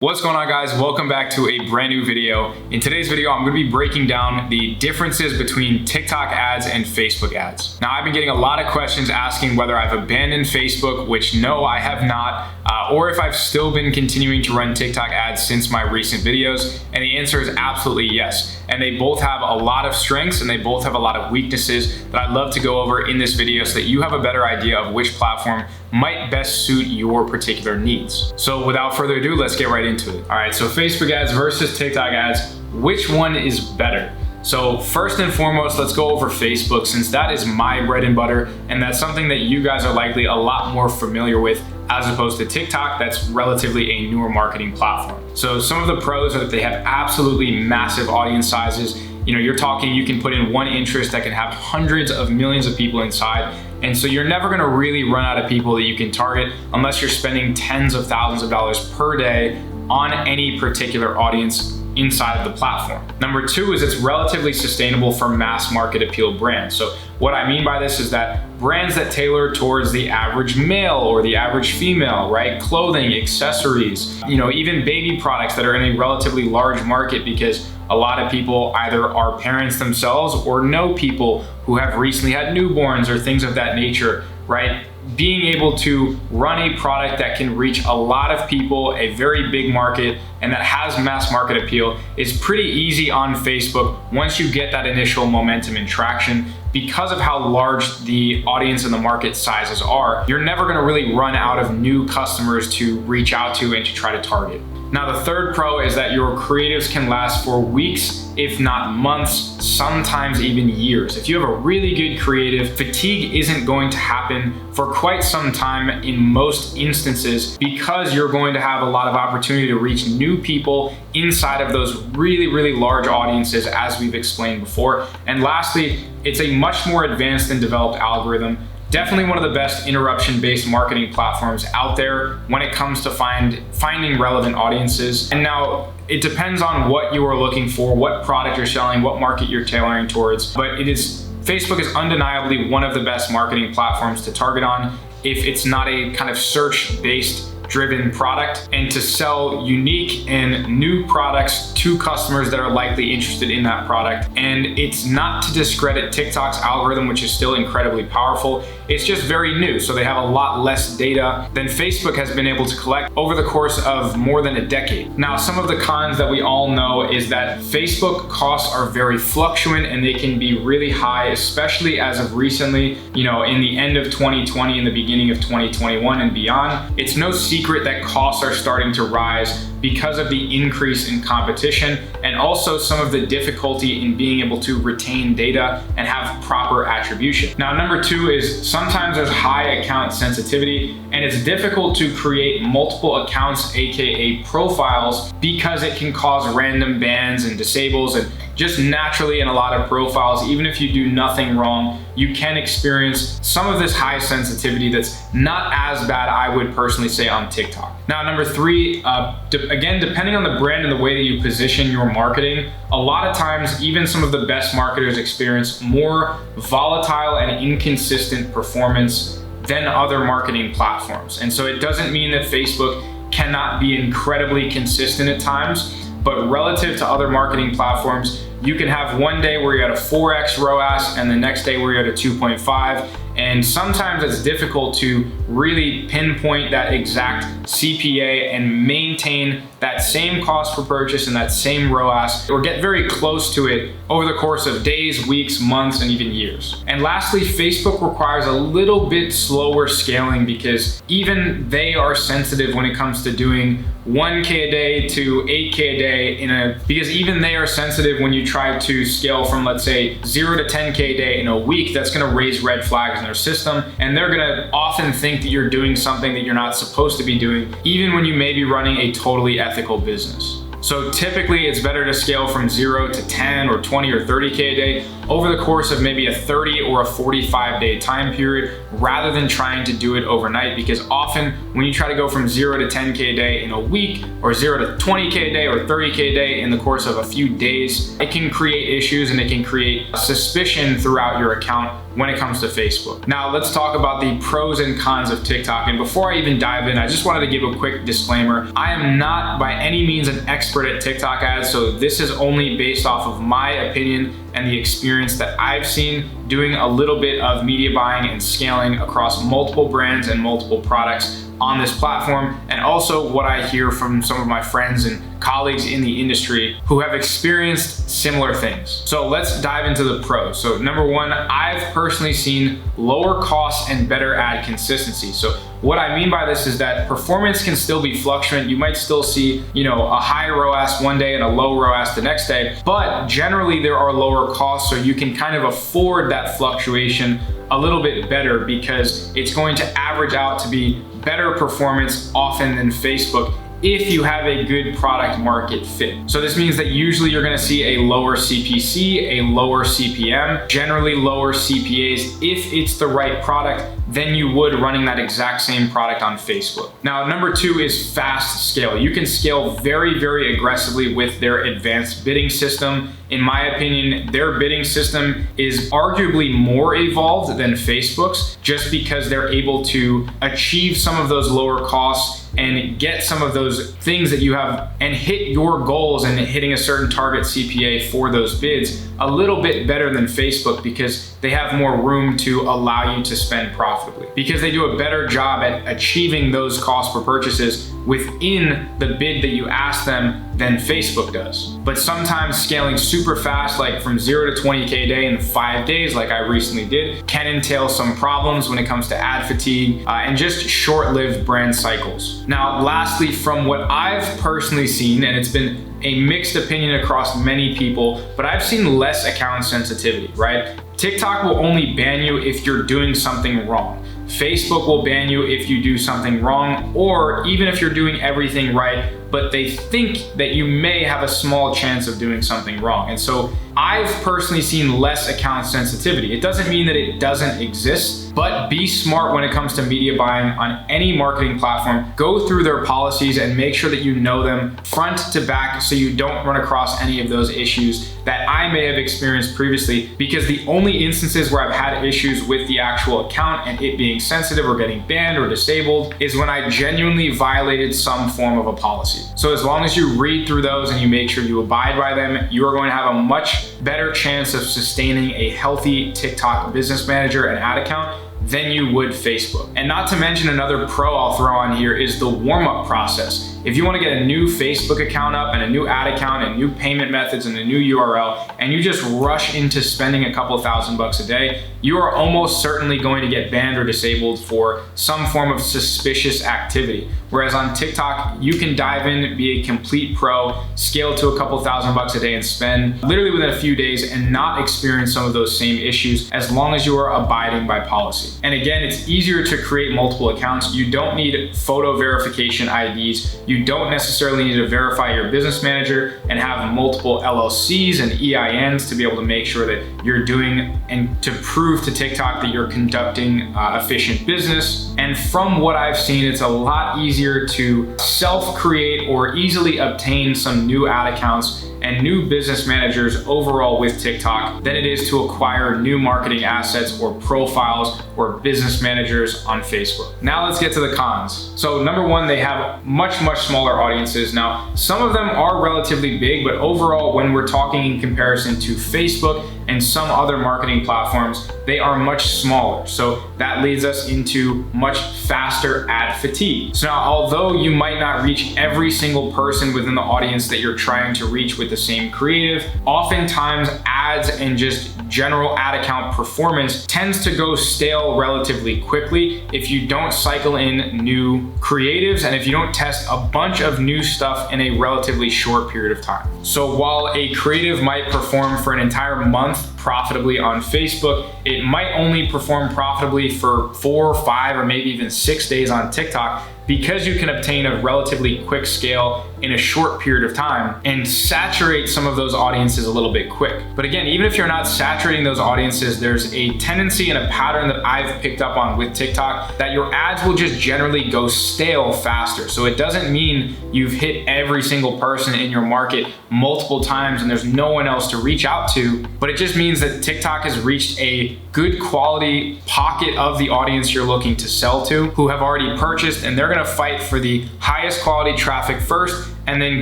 What's going on, guys? Welcome back to a brand new video. In today's video, I'm going to be breaking down the differences between TikTok ads and Facebook ads. Now, I've been getting a lot of questions asking whether I've abandoned Facebook, which no, I have not, or if I've still been continuing to run TikTok ads since my recent videos. And the answer is absolutely yes. And they both have a lot of strengths and they both have a lot of weaknesses that I'd love to go over in this video so that you have a better idea of which platform might best suit your particular needs. So without further ado, let's get right into it. All right, so Facebook ads versus TikTok ads, which one is better? So first and foremost, let's go over Facebook, since that is my bread and butter, and that's something that you guys are likely a lot more familiar with as opposed to TikTok, that's relatively a newer marketing platform. So some of the pros are that they have absolutely massive audience sizes. You know, you're talking, you can put in one interest that can have hundreds of millions of people inside. And so you're never gonna really run out of people that you can target unless you're spending tens of thousands of dollars per day on any particular audience inside of the platform. Number two is it's relatively sustainable for mass market appeal brands. So what I mean by this is that brands that tailor towards the average male or the average female, right? Clothing, accessories, you know, even baby products that are in a relatively large market, because a lot of people either are parents themselves or know people who have recently had newborns or things of that nature, right? Being able to run a product that can reach a lot of people, a very big market, and that has mass market appeal is pretty easy on Facebook once you get that initial momentum and traction. Because of how large the audience and the market sizes are, you're never gonna really run out of new customers to reach out to and to try to target. Now, the third pro is that your creatives can last for weeks, if not months, sometimes even years. If you have a really good creative, fatigue isn't going to happen for quite some time in most instances, because you're going to have a lot of opportunity to reach new people inside of those really, really large audiences, as we've explained before. And lastly, it's a much more advanced and developed algorithm. Definitely one of the best interruption-based marketing platforms out there when it comes to finding relevant audiences. And now it depends on what you are looking for, what product you're selling, what market you're tailoring towards. But Facebook is undeniably one of the best marketing platforms to target on if it's not a kind of search-based driven product, and to sell unique and new products to customers that are likely interested in that product. And it's not to discredit TikTok's algorithm, which is still incredibly powerful. It's just very new, so they have a lot less data than Facebook has been able to collect over the course of more than a decade. Now, some of the cons that we all know is that Facebook costs are very fluctuant and they can be really high, especially as of recently, you know, in the end of 2020 and the beginning of 2021 and beyond. It's no secret that costs are starting to rise because of the increase in competition, and also some of the difficulty in being able to retain data and have proper attribution. Now, number two is sometimes there's high account sensitivity, and it's difficult to create multiple accounts, aka profiles, because it can cause random bans and disables. And just naturally in a lot of profiles, even if you do nothing wrong, you can experience some of this high sensitivity that's not as bad, I would personally say, on TikTok. Now, number three, again, depending on the brand and the way that you position your marketing, a lot of times, even some of the best marketers experience more volatile and inconsistent performance than other marketing platforms. And so it doesn't mean that Facebook cannot be incredibly consistent at times, but relative to other marketing platforms, you can have one day where you're at a 4x ROAS and the next day where you're at a 2.5. And sometimes it's difficult to really pinpoint that exact CPA and maintain that same cost per purchase and that same ROAS, or get very close to it over the course of days, weeks, months, and even years. And lastly, Facebook requires a little bit slower scaling, because even they are sensitive when it comes to doing 1K a day to 8K a day because even they are sensitive when you try to scale from, let's say, 0 to 10K a day in a week. That's gonna raise red flags in their system, and they're gonna often think that you're doing something that you're not supposed to be doing, even when you may be running a totally ethical business. So typically it's better to scale from 0 to 10 or 20 or 30K a day over the course of maybe a 30 or a 45-day time period, rather than trying to do it overnight, because often when you try to go from 0 to 10K a day in a week, or 0 to 20K a day or 30K a day in the course of a few days, it can create issues and it can create suspicion throughout your account when it comes to Facebook. Now let's talk about the pros and cons of TikTok. And before I even dive in, I just wanted to give a quick disclaimer. I am not by any means an expert at TikTok ads, so this is only based off of my opinion and the experience that I've seen doing a little bit of media buying and scaling across multiple brands and multiple products on this platform, and also what I hear from some of my friends and colleagues in the industry who have experienced similar things. So let's dive into the pros. So number one, I've personally seen lower costs and better ad consistency. So what I mean by this is that performance can still be fluctuant. You might still see, a high ROAS one day and a low ROAS the next day, but generally there are lower costs, so you can kind of afford that fluctuation a little bit better because it's going to average out to be better performance often than Facebook if you have a good product market fit. So this means that usually you're gonna see a lower CPC, a lower CPM, generally lower CPAs if it's the right product than you would running that exact same product on Facebook. Now, number two is fast scale. You can scale very, very aggressively with their advanced bidding system. In my opinion, their bidding system is arguably more evolved than Facebook's just because they're able to achieve some of those lower costs and get some of those things that you have and hit your goals and hitting a certain target CPA for those bids a little bit better than Facebook because they have more room to allow you to spend profitably because they do a better job at achieving those cost per purchases within the bid that you ask them than Facebook does. But sometimes scaling super fast, like from 0 to 20K a day in 5 days, like I recently did, can entail some problems when it comes to ad fatigue and just short-lived brand cycles. Now, lastly, from what I've personally seen, and it's been a mixed opinion across many people, but I've seen less account sensitivity, right? TikTok will only ban you if you're doing something wrong. Facebook will ban you if you do something wrong, or even if you're doing everything right, but they think that you may have a small chance of doing something wrong. And so I've personally seen less account sensitivity. It doesn't mean that it doesn't exist, but be smart when it comes to media buying on any marketing platform. Go through their policies and make sure that you know them front to back so you don't run across any of those issues that I may have experienced previously, because the only instances where I've had issues with the actual account and it being sensitive or getting banned or disabled is when I genuinely violated some form of a policy. So as long as you read through those and you make sure you abide by them, you are going to have a much better chance of sustaining a healthy TikTok business manager and ad account than you would Facebook. And not to mention, another pro I'll throw on here is the warm-up process. If you want to get a new Facebook account up and a new ad account and new payment methods and a new URL, and you just rush into spending a couple $1,000 a day, you are almost certainly going to get banned or disabled for some form of suspicious activity. Whereas on TikTok, you can dive in, be a complete pro, scale to a couple $1,000 a day and spend literally within a few days and not experience some of those same issues as long as you are abiding by policy. And again, it's easier to create multiple accounts. You don't need photo verification IDs. You don't necessarily need to verify your business manager and have multiple LLCs and EINs to be able to make sure that you're doing and to prove to TikTok that you're conducting efficient business. And from what I've seen, it's a lot easier to self-create or easily obtain some new ad accounts and new business managers overall with TikTok than it is to acquire new marketing assets or profiles or business managers on Facebook. Now let's get to the cons. So number one, they have much smaller audiences. Now, some of them are relatively big, but overall, when we're talking in comparison to Facebook and some other marketing platforms, they are much smaller. So that leads us into much faster ad fatigue. So now, although you might not reach every single person within the audience that you're trying to reach with the same creative, oftentimes ads and just general ad account performance tends to go stale relatively quickly if you don't cycle in new creatives and if you don't test a bunch of new stuff in a relatively short period of time. So while a creative might perform for an entire month profitably on Facebook, it might only perform profitably for 4, 5, or maybe even 6 days on TikTok because you can obtain a relatively quick scale in a short period of time and saturate some of those audiences a little bit quick. But again, even if you're not saturating those audiences, there's a tendency and a pattern that I've picked up on with TikTok that your ads will just generally go stale faster. So it doesn't mean you've hit every single person in your market multiple times and there's no one else to reach out to, but it just means that TikTok has reached a good quality pocket of the audience you're looking to sell to, who have already purchased, and they're gonna fight for the highest quality traffic first and then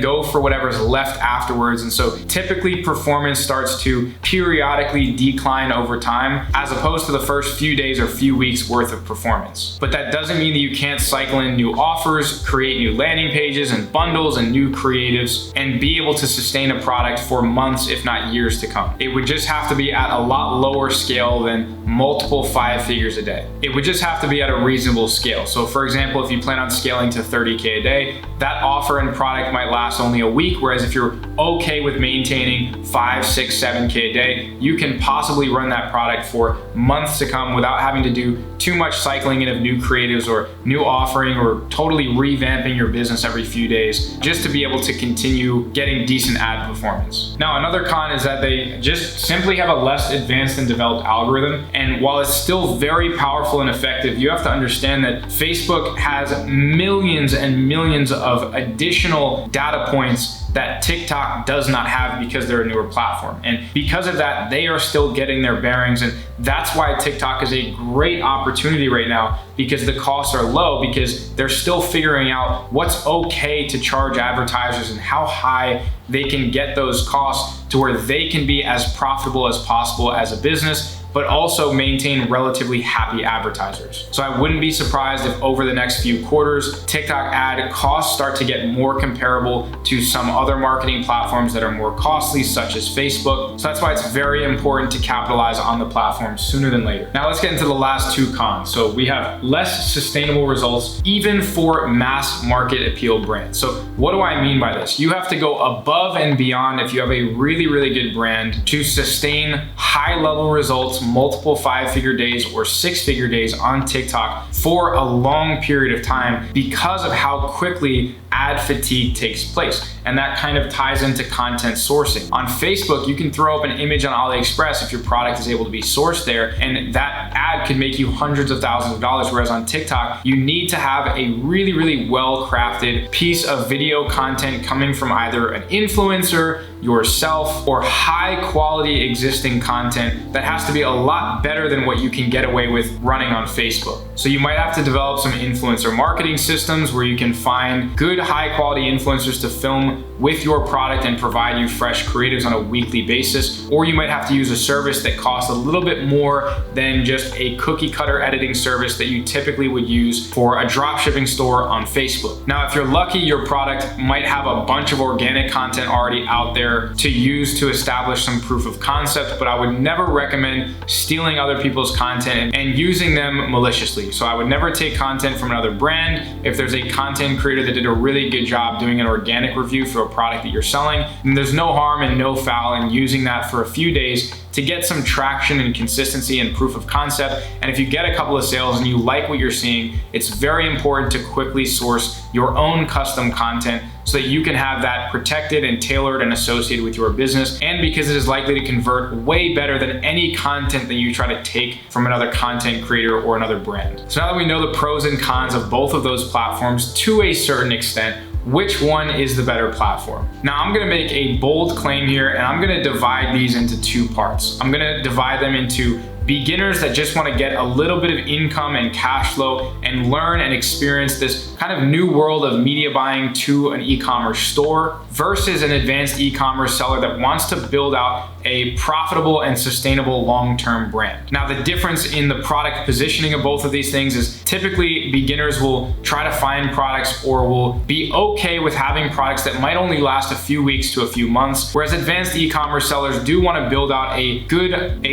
go for whatever's left afterwards. And so typically performance starts to periodically decline over time, as opposed to the first few days or few weeks worth of performance. But that doesn't mean that you can't cycle in new offers, create new landing pages and bundles and new creatives, and be able to sustain a product for months, if not years to come. It would just have to be at a lot lower scale than multiple 5 figures a day. It would just have to be at a reasonable scale. So for example, if you plan on scaling to 30K a day, that offer and product might last only a week, whereas if you're okay with maintaining 5, 6, 7K a day, you can possibly run that product for months to come without having to do too much cycling in of new creatives or new offering or totally revamping your business every few days just to be able to continue getting decent ad performance. Now, another con is that they just simply have a less advanced and developed algorithm. And while it's still very powerful and effective, you have to understand that Facebook has millions and millions of additional data points that TikTok does not have because they're a newer platform. And because of that, they are still getting their bearings. And that's why TikTok is a great opportunity right now, because the costs are low, because they're still figuring out what's okay to charge advertisers and how high they can get those costs to where they can be as profitable as possible as a business, but also maintain relatively happy advertisers. So I wouldn't be surprised if over the next few quarters, TikTok ad costs start to get more comparable to some other marketing platforms that are more costly, such as Facebook. So that's why it's very important to capitalize on the platform sooner than later. Now let's get into the last 2 cons. So we have less sustainable results, even for mass market appeal brands. So what do I mean by this? You have to go above and beyond if you have a really, really good brand to sustain high level results, multiple 5-figure days or 6-figure days on TikTok for a long period of time, because of how quickly ad fatigue takes place. And that kind of ties into content sourcing. On Facebook, you can throw up an image on AliExpress if your product is able to be sourced there, and that ad could make you hundreds of thousands of dollars. Whereas on TikTok, you need to have a really, really well-crafted piece of video content coming from either an influencer, yourself, or high quality existing content that has to be a lot better than what you can get away with running on Facebook. So you might have to develop some influencer marketing systems where you can find good high quality influencers to film with your product and provide you fresh creatives on a weekly basis. Or you might have to use a service that costs a little bit more than just a cookie cutter editing service that you typically would use for a dropshipping store on Facebook. Now, if you're lucky, your product might have a bunch of organic content already out there to use to establish some proof of concept, but I would never recommend stealing other people's content and using them maliciously. So I would never take content from another brand. If there's a content creator that did a really good job doing an organic review for a product that you're selling, then there's no harm and no foul in using that for a few days to get some traction and consistency and proof of concept. And if you get a couple of sales and you like what you're seeing, it's very important to quickly source your own custom content so that you can have that protected and tailored and associated with your business, and because it is likely to convert way better than any content that you try to take from another content creator or another brand. So now that we know the pros and cons of both of those platforms to a certain extent, which one is the better platform? Now, I'm gonna make a bold claim here, and I'm gonna divide these into 2 parts. I'm gonna divide them into beginners that just want to get a little bit of income and cash flow and learn and experience this kind of new world of media buying to an e-commerce store, versus an advanced e-commerce seller that wants to build out a profitable and sustainable long-term brand. Now, the difference in the product positioning of both of these things is typically beginners will try to find products or will be okay with having products that might only last a few weeks to a few months, whereas advanced e-commerce sellers do want to build out a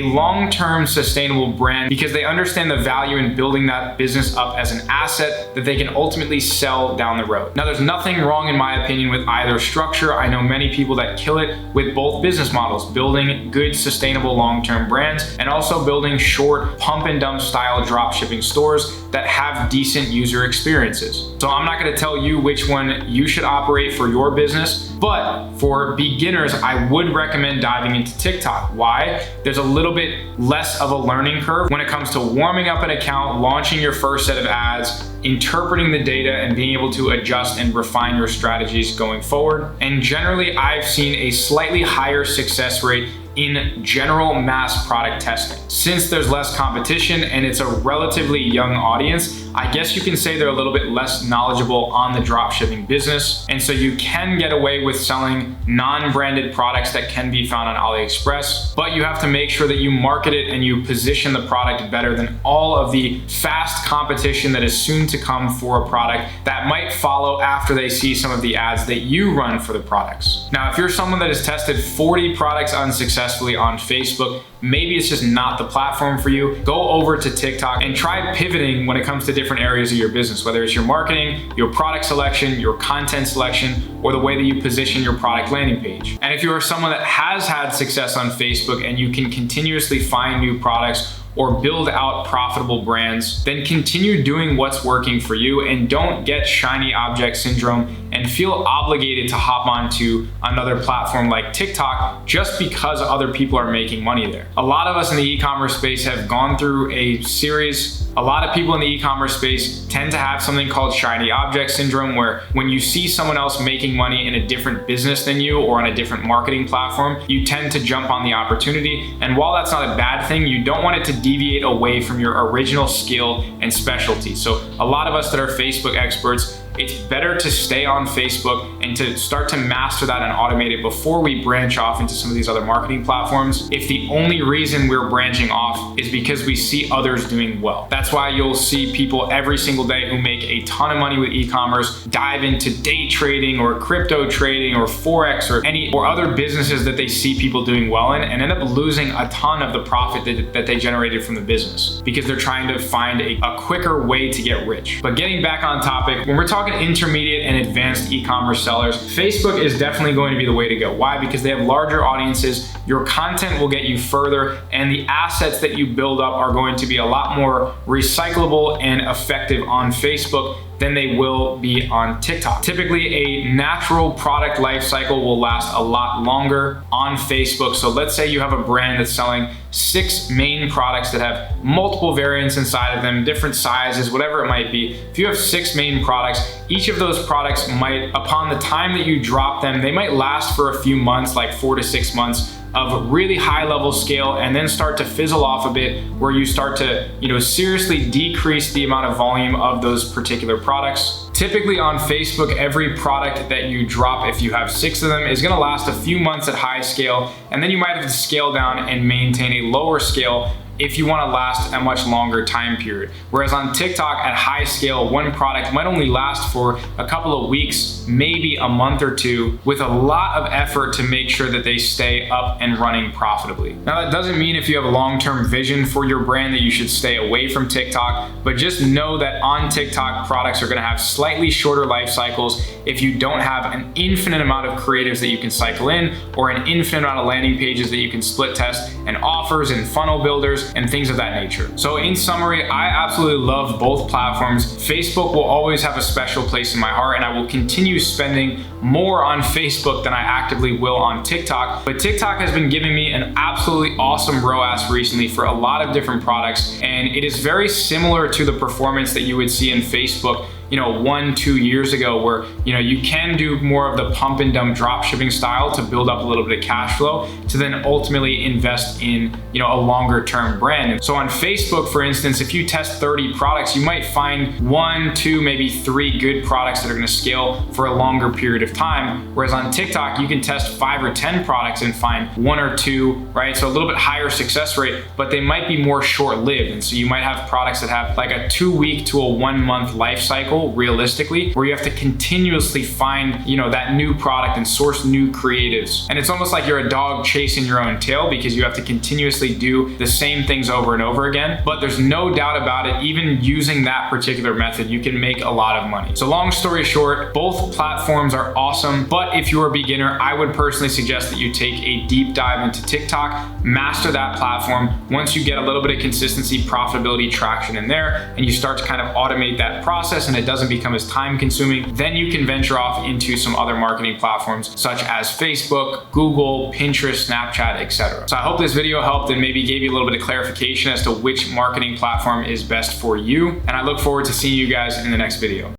long-term sustainable brand, because they understand the value in building that business up as an asset that they can ultimately sell down the road. Now, there's nothing wrong, in my opinion, with either structure. I know many people that kill it with both business models, building building good, sustainable long-term brands, and also building short pump and dump style dropshipping stores that have decent user experiences. So I'm not going to tell you which one you should operate for your business, but for beginners, I would recommend diving into TikTok. Why? There's a little bit less of a learning curve when it comes to warming up an account, launching your first set of ads, interpreting the data, and being able to adjust and refine your strategies going forward. And generally, I've seen a slightly higher success rate in general mass product testing. Since there's less competition and it's a relatively young audience, I guess you can say they're a little bit less knowledgeable on the dropshipping business. And so you can get away with selling non-branded products that can be found on AliExpress, but you have to make sure that you market it and you position the product better than all of the fast competition that is soon to come for a product that might follow after they see some of the ads that you run for the products. Now, if you're someone that has tested 40 products unsuccessfully on Facebook, maybe it's just not the platform for you. Go over to TikTok and try pivoting when it comes to different areas of your business, whether it's your marketing, your product selection, your content selection, or the way that you position your product landing page. And if you are someone that has had success on Facebook and you can continuously find new products or build out profitable brands, then continue doing what's working for you and don't get shiny object syndrome and feel obligated to hop onto another platform like TikTok just because other people are making money there. A lot of us in the e-commerce space have gone through a series. A lot of people in the e-commerce space tend to have something called shiny object syndrome, where when you see someone else making money in a different business than you or on a different marketing platform, you tend to jump on the opportunity. And while that's not a bad thing, you don't want it to deviate away from your original skill and specialty. So a lot of us that are Facebook experts, it's better to stay on Facebook and to start to master that and automate it before we branch off into some of these other marketing platforms. If the only reason we're branching off is because we see others doing well. That's why you'll see people every single day who make a ton of money with e-commerce dive into day trading or crypto trading or Forex or other businesses that they see people doing well in, and end up losing a ton of the profit that they generated from the business because they're trying to find a quicker way to get rich. But getting back on topic, when we're talking intermediate and advanced e-commerce sellers, Facebook is definitely going to be the way to go. Why? Because they have larger audiences, your content will get you further, and the assets that you build up are going to be a lot more recyclable and effective on Facebook than they will be on TikTok. Typically, a natural product life cycle will last a lot longer on Facebook. So let's say you have a brand that's selling 6 main products that have multiple variants inside of them, different sizes, whatever it might be. If you have 6 main products, each of those products might, upon the time that you drop them, they might last for a few months, like 4 to 6 months of really high level scale, and then start to fizzle off a bit where you start to, seriously decrease the amount of volume of those particular products. Typically on Facebook, every product that you drop, if you have 6 of them, is gonna last a few months at high scale, and then you might have to scale down and maintain a lower scale if you want to last a much longer time period. Whereas on TikTok at high scale, one product might only last for a couple of weeks, maybe a month or two, with a lot of effort to make sure that they stay up and running profitably. Now, that doesn't mean if you have a long-term vision for your brand that you should stay away from TikTok, but just know that on TikTok, products are going to have slightly shorter life cycles if you don't have an infinite amount of creatives that you can cycle in, or an infinite amount of landing pages that you can split test, and offers and funnel builders and things of that nature. So in summary, I absolutely love both platforms. Facebook will always have a special place in my heart, and I will continue spending more on Facebook than I actively will on TikTok. But TikTok has been giving me an absolutely awesome ROAS recently for a lot of different products, and it is very similar to the performance that you would see in Facebook 1-2 years ago, where you can do more of the pump and dump drop shipping style to build up a little bit of cash flow to then ultimately invest in a longer term brand. And so on Facebook, for instance, if you test 30 products, you might find 1, 2, maybe 3 good products that are going to scale for a longer period of time. Whereas on TikTok, you can test 5 or 10 products and find 1 or 2, right? So a little bit higher success rate, but they might be more short lived. And so you might have products that have like a 2-week to a 1-month life cycle, cycle realistically, where you have to continuously find, that new product and source new creatives. And it's almost like you're a dog chasing your own tail because you have to continuously do the same things over and over again. But there's no doubt about it, even using that particular method, you can make a lot of money. So long story short, both platforms are awesome, but if you're a beginner, I would personally suggest that you take a deep dive into TikTok, master that platform. Once you get a little bit of consistency, profitability, traction in there, and you start to kind of automate that process and it doesn't become as time consuming, then you can venture off into some other marketing platforms such as Facebook, Google, Pinterest, Snapchat, etc. So I hope this video helped and maybe gave you a little bit of clarification as to which marketing platform is best for you. And I look forward to seeing you guys in the next video.